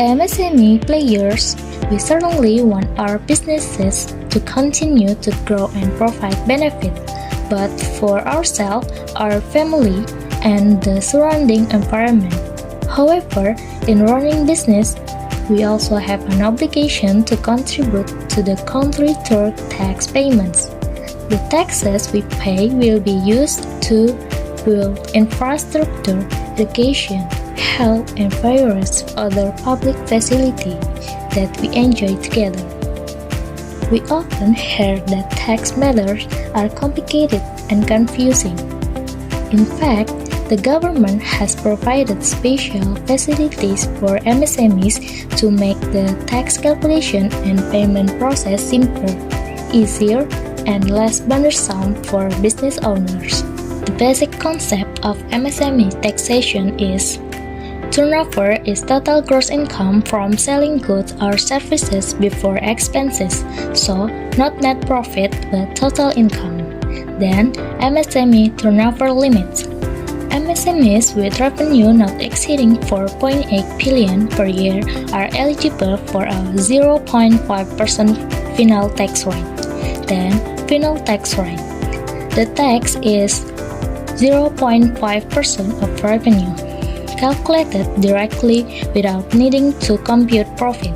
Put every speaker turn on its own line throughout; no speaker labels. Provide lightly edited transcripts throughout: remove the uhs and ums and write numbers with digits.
MSME players, we certainly want our businesses to continue to grow and provide benefit, but for ourselves, our family, and the surrounding environment. However, in running business, we also have an obligation to contribute to the country through tax payments. The taxes we pay will be used to build infrastructure, education, health, and various other public facilities that we enjoy together. We often hear that tax matters are complicated and confusing. In fact, the government has provided special facilities for MSMEs to make the tax calculation and payment process simpler, easier, and less burdensome for business owners. The basic concept of MSME taxation is turnover is total gross income from selling goods or services before expenses, so not net profit but total income. Then, MSME turnover limits. MSMEs with revenue not exceeding 4.8 billion per year are eligible for a 0.5% final tax rate. Then, final tax rate. The tax is 0.5% of revenue, calculated directly without needing to compute profit.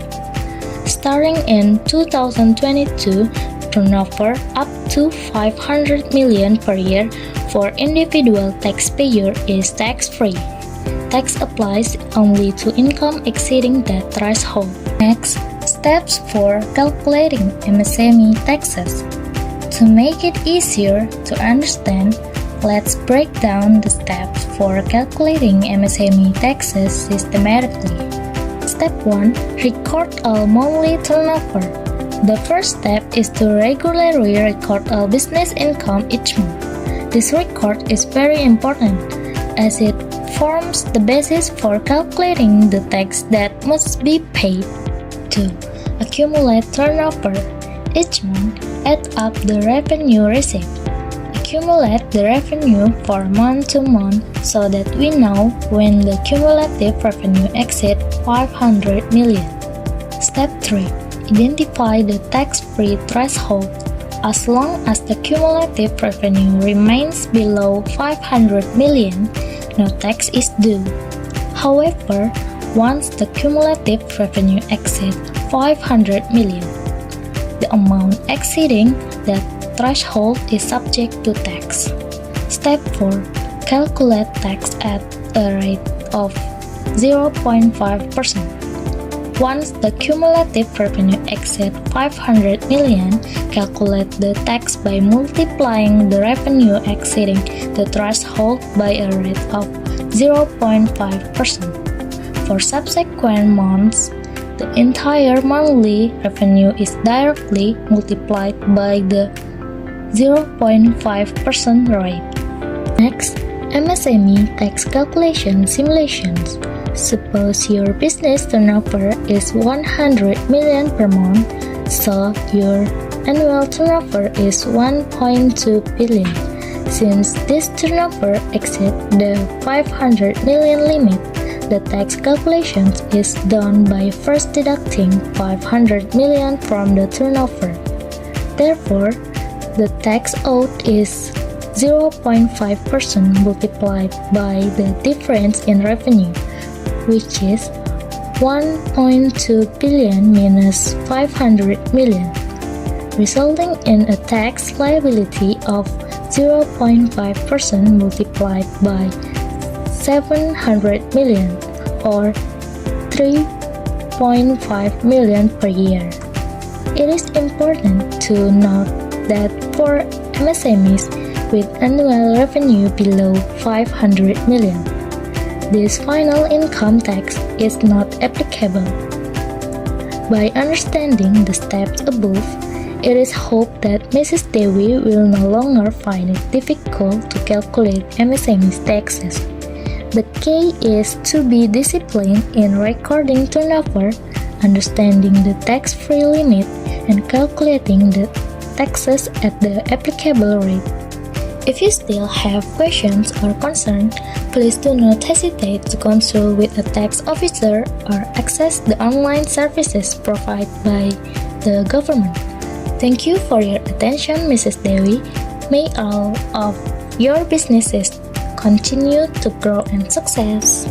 Starting in 2022, turnover up to 500 million per year for individual taxpayer is tax-free. Tax applies only to income exceeding that threshold. Next, steps for calculating MSME taxes. To make it easier to understand, let's break down the steps for calculating MSME taxes systematically. Step 1. Record all monthly turnover. The first step is to regularly record all business income each month. This record is very important as it forms the basis for calculating the tax that must be paid. 2. Accumulate turnover. Each month, add up the revenue received. Accumulate the revenue for month to month so that we know when the cumulative revenue exceeds 500 million. Step 3. Identify the tax-free threshold. As long as the cumulative revenue remains below 500 million, no tax is due. However, once the cumulative revenue exceeds 500 million, the amount exceeding that threshold is subject to tax. Step 4. Calculate tax at a rate of 0.5%. Once the cumulative revenue exceeds 500 million, calculate the tax by multiplying the revenue exceeding the threshold by a rate of 0.5%. For subsequent months, the entire monthly revenue is directly multiplied by the 0.5% rate. Next, MSME tax calculation simulations. Suppose your business turnover is 100 million per month, so your annual turnover is 1.2 billion. Since this turnover exceeds the 500 million limit, the tax calculation is done by first deducting 500 million from the turnover. Therefore, the tax owed is 0.5% multiplied by the difference in revenue, which is 1.2 billion minus 500 million, resulting in a tax liability of 0.5% multiplied by 700 million or 3.5 million per year. It is important to note that for MSMEs with annual revenue below 500 million, this final income tax is not applicable. By understanding the steps above, it is hoped that Mrs. Dewi will no longer find it difficult to calculate MSME's taxes. The key is to be disciplined in recording turnover, understanding the tax-free limit, and calculating the taxes at the applicable rate. If you still have questions or concerns, please do not hesitate to consult with a tax officer or access the online services provided by the government. Thank you for your attention, Mrs. Dewi. May all of your businesses continue to grow and success.